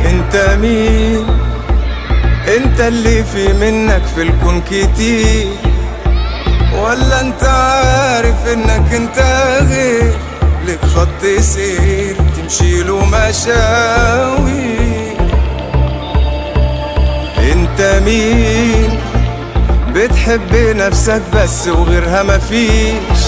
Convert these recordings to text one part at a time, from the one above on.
انت مين؟ انت اللي في منك في الكون كتير، ولا انت عارف انك انت غير؟ لك خط سير تمشي له مشاوي. انت مين؟ بتحب نفسك بس وغيرها مفيش،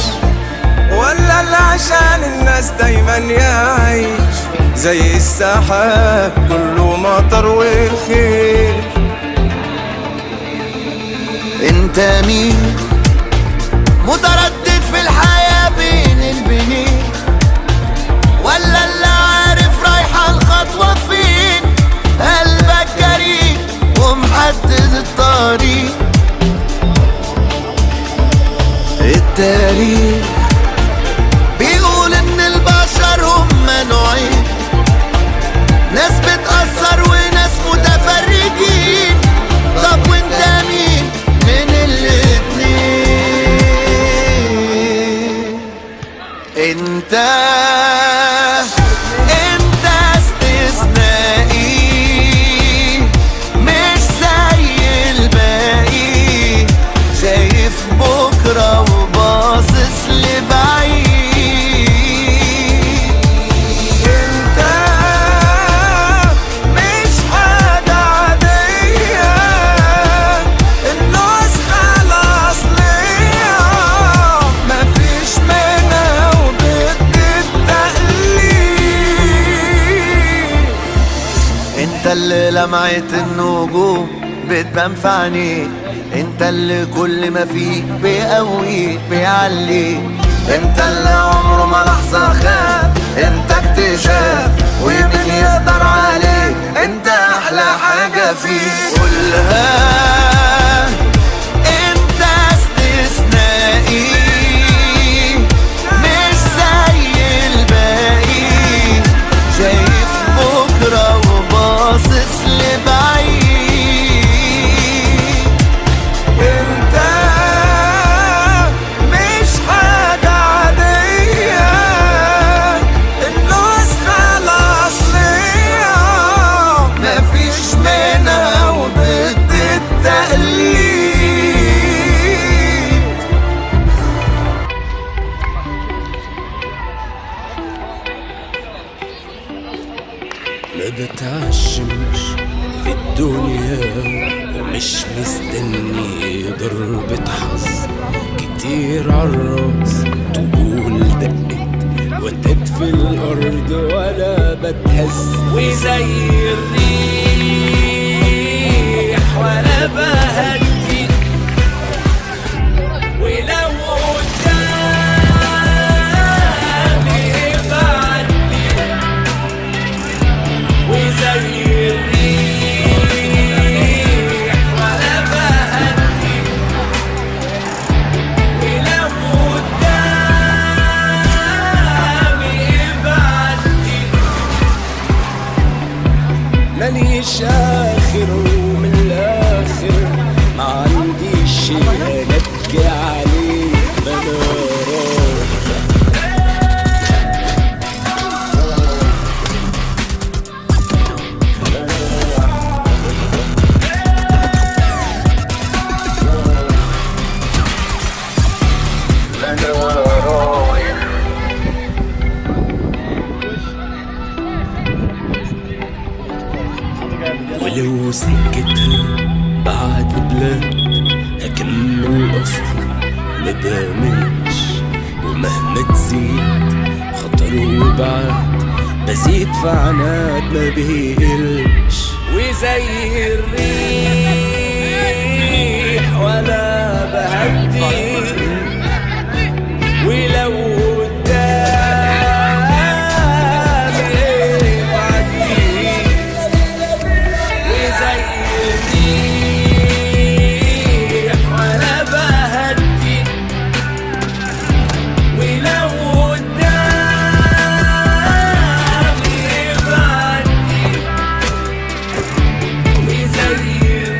ولا اللي عشان الناس دايما يعيش زي السحاب كله مطر وخير؟ انت مين؟ متردد في الحياة بين البنين، ولا اللي عارف رايحة الخطوة فين؟ قلبك جريء ومحدد الطريق. التاريخ بيقول ان البشر هم نوعين، ناس بتأثر وناس متفرجين. طب وانت مين من الاتنين؟ انت استثنائي مش زي الباقي، شايف بكرة وباصص لبعيد. انت مش حاجة عادية، النسخة الأصلية مفيش منها وضد التقليد. انت اللي لمعة النجوم بتبان في عينيك، انت اللي كل ما فيك بيقويك بيعليك، انت اللي عمره ما لحظة خاب، انت اكتشاف ومين يقدر عليك، انت احلى حاجة فيك. قولها انت استثنائي مش زي الباقي، شايف بكرة وباصص لبعيد. انت مش حاجة عادية، النسخة الأصلية مفيش منها وضد التقليد. ما بتعشمش في الدنيا ومش مستني ضربة حظ، كتير عالراس طبول دقت وتد في الأرض ولا بتهز، وزي الريح ولا بهدي، ولو قدامي بعدي، وزي الريح ولا بهدي، ولو قدامي بعدي. ماليش آخر ومن الآخر ما عنديش شيء أبكي عليه، ما أنا راضي. ولو سكتها بعد بلاد هكمل أصلي ما بامنش، ومهما تزيد خطر وبعد بزيد في عناد ما بيقلش، وزي الريح ولا بهدي، ولو قدامي بعدي، وزي الريح ولا بهدي، ولو قدامي بعدي، وزي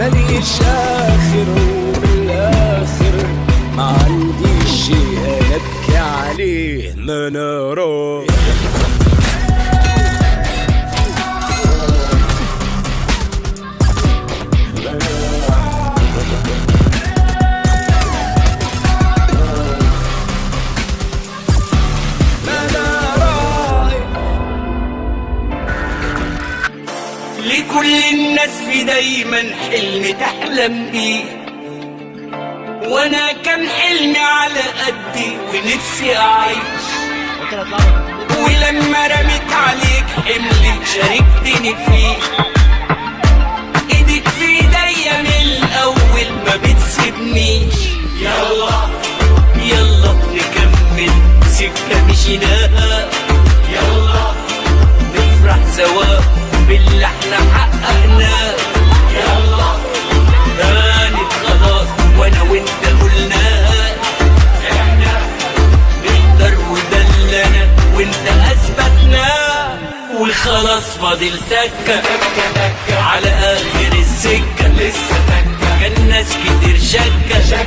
ماليش آخر وبالآخر ما عنديش شي أنا أبكي عليه ما أنا رايح. لكل الناس في دايما حلم تحلم بيه، وانا كان حلمي على قدي ونفسي اعيش، ولما رميت عليك حملي شاركتني فيه، ايدك في ايديا من الاول ما بتسيبنيش. يلا يلا نكمل سكة مشيناها، يلا نفرح سوا باللي احنا حققناه، يلا هانت خلاص وانا وانت قلناها، احنا نقدر وده اللي انا وانت اثبتناه، وخلاص فاضل تكة على اخر السكة، لسه تكة كان ناس كتير شكة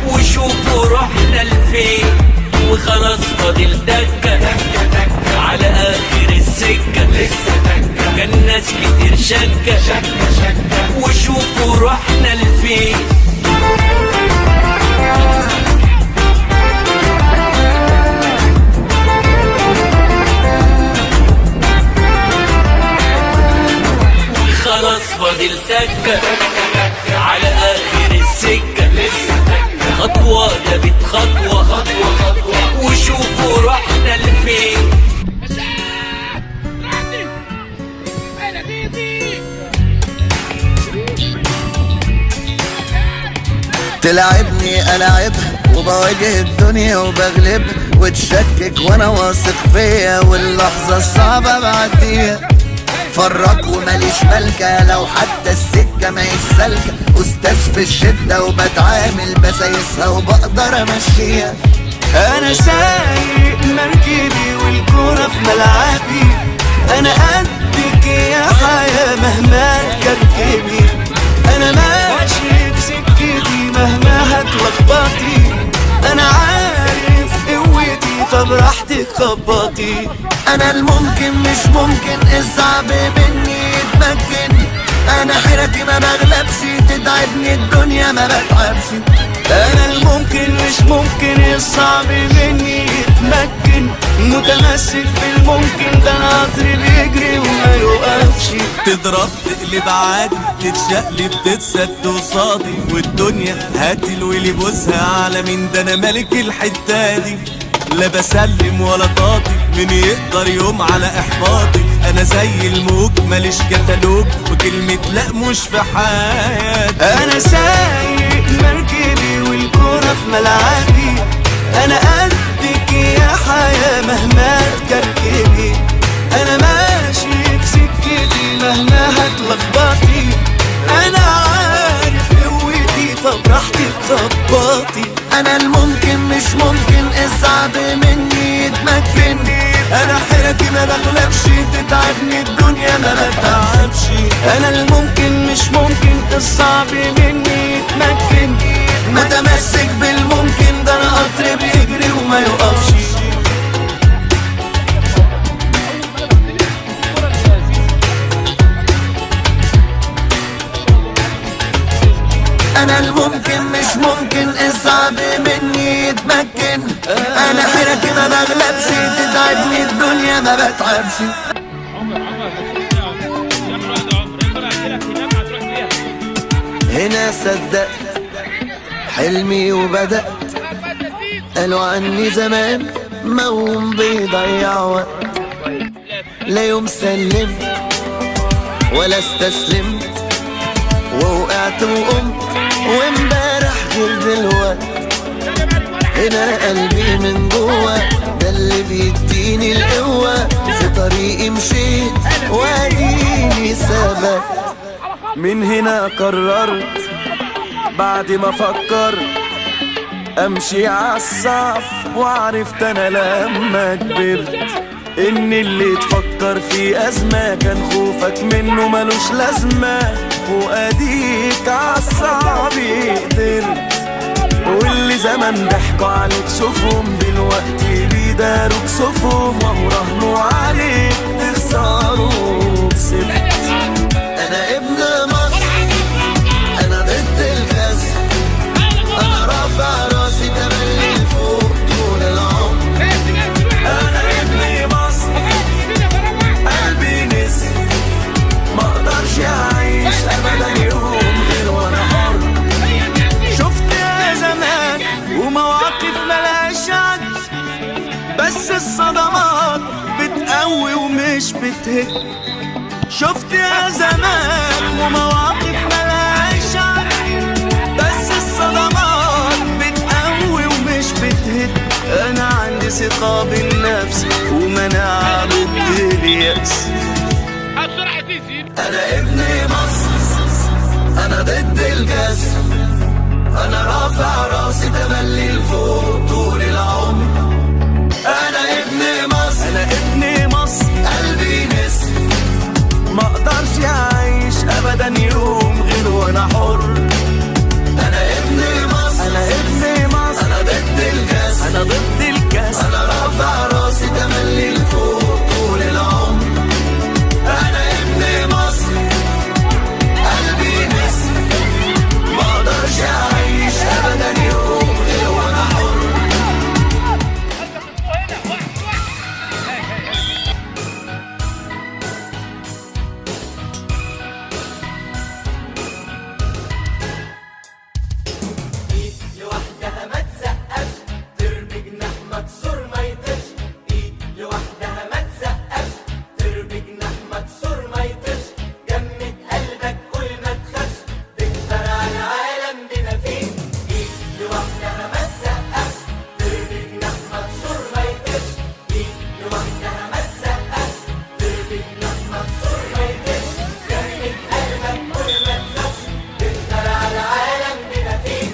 وشوفوا رحنا لفين، وخلاص فاضل تكة على اخر السكة، لسه تكة كان ناس كتير شكة وشوفوا رحنا لفين. خلاص فاضل تكة على آخر السكة، لسه تكة خطوة جابت خطوة وشوفوا رحنا لفين. تلعبني ألعبها وبواجه الدنيا وبغلبها، وتشكك وانا واثق فيا واللحظة الصعبة بعديها، فرق وماليش ملكة لو حتى السكة ماهيش سالكة، أستاذ في الشدة وبتعامل بسايسها وبقدر أمشيها. أنا سايق مركبي والكورة في ملعبي، أنا قدك يا حياة مهما تكركبي، أنا ماشي في سكتي مهما هتلخبطي، أنا عارف قوتي فبراحتك خبطي. أنا الممكن مش ممكن الصعب مني يتمكن، أنا حيرتي ما بغلبش تتعبني الدنيا ما بتعبش. أنا الممكن مش ممكن الصعب مني يتمكن، متمسك بالممكن ده أنا قطري بيجري وما يوقفش. تضرب تقلب عادي تتشقلب تتسد وصادي، والدنيا هاتي الويلي بوزها على مين ده انا ملك الحتة دي، لا بسلم ولا طاطي مين يقدر يوم على احباطي، انا زي الموج ماليش كتالوج وكلمة لا مش في حياتي. أنا سايق مركبي والكورة في ملعبي، أنا قدك يا حياة مهما تكركبي، أنا ماشي في سكتي مهما هتلخبطي، أنا عارف قوتي فبراحتك خبطي. أنا الممكن مش ممكن الصعب مني يتمكن، أنا حيرتي ما بغلبش تتعبني الدنيا ما بتعبش. أنا الممكن مش ممكن الصعب مني يتمكن، متمسك بالممكن ده أنا قطر بيجري وما يوقفش. أنا الممكن مش ممكن الصعب مني يتمكن، أنا حيرتي ما بغلبش تتعبني الدنيا ما بتعبش. هنا صدقت حلمي وبدأت، قالوا عني زمان موم بيضيع وقت، لا يوم سلمت ولا استسلمت، ووقعت وقمت وامبارح غير دلوقت، هنا قلبي من جوا ده اللي بيديني القوة، في طريقي مشيت واديني ثبت. من هنا قررت بعد ما فكرت امشي عالصعب، وعرفت انا لما كبرت ان اللي تفكر في ازمة كان خوفك منه ملوش لازمة، وادي انت عالصعب قدرت، واللي زمان ضحكوا عليك شوفهم دلوقتي بيداروك صفهم، وهو راهنوا عليك تخسروا كسبت. انا ابن مصر، انا ضد الكسر، انا رافع راسي تملي لفوق طول العمر. انا ابن مصر قلبي نسر، ما اقدرش اعيش ابدا يوم غير وانا حر. شفت يا زمان ومواقف ملهاش عد، بس الصدمات بتقوي ومش بتهد. شفت يا زمان ومواقف ملهاش عد، بس الصدمات بتقوي ومش بتهد. انا عندي ثقة بالنفس ومناعة ضد اليأس. انا ابن مصر، انا ضد الكسر، انا رافع راسي تملي لفوق طول العمر. انا ابن مصر، انا ابن مصر قلبي نسر، ما اقدرش اعيش ابدا يوم غير وانا حر. انا ابن مصر، انا ابن مصر انا ضد الكسر، انا ضد الكسر، انا رافع راسي تملي لفوق طول العمر. انا ابن مصر قلبي نسر، ما اقدرش اعيش ابدا يوم غير وانا حر. لوحدها ما تسقفش، ترمي جناح مكسور ما يطيرش. ايد لوحدها ما تسقفش، ترمي جناح مكسور ما يطيرش. جمد قلبك قول ما تخافش، تقدر على العالم بما فيه. ايد لوحدها ما تسقفش، ترمي جناح مكسور ما يطيرش. ايد لوحدها ما تسقفش، ترمي جناح مكسور ما يطيرش. جمد قلبك قول ما تخافش، تقدر على العالم بما فيه.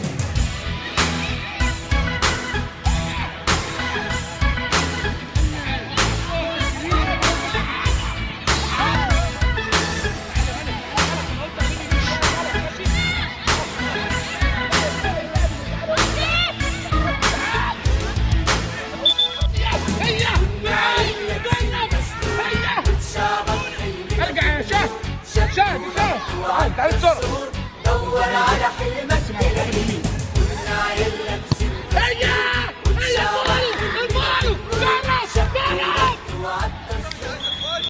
ارجع يا شهد، شهد تعال بسرعه. دور على حلمك